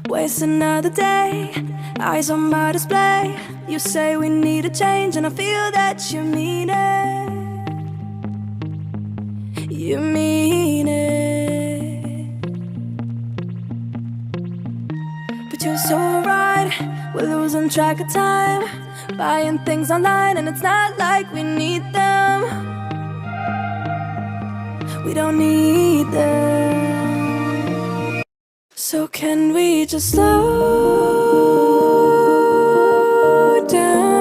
Waste another day, eyes on my display. You say we need a change and I feel that you mean it. You mean it. But you're so right, we're losing track of time, buying things online and it's not like we need them. We don't need them. So can we just slow down?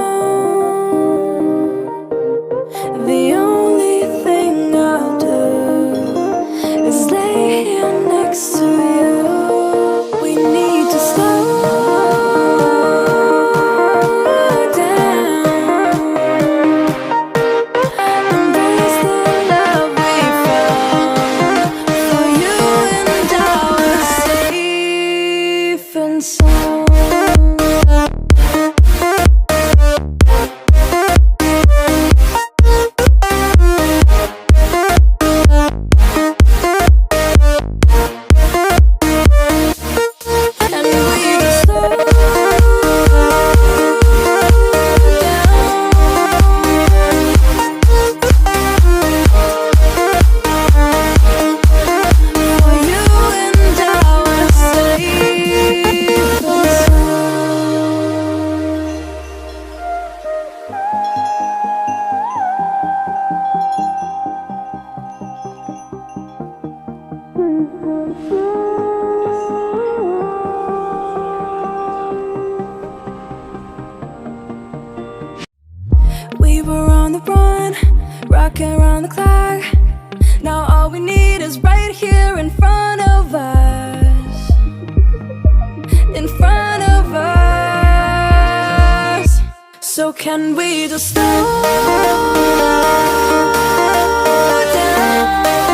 The only thing I'll do is lay here next to you. We need to slow down. Embrace the love we found. For you and I were safe and sound. And we just slow down. For you and I were safe and we were on the run, rocking around the clock. Now all we need is right here in front of us. In front of us. So can we just slow down?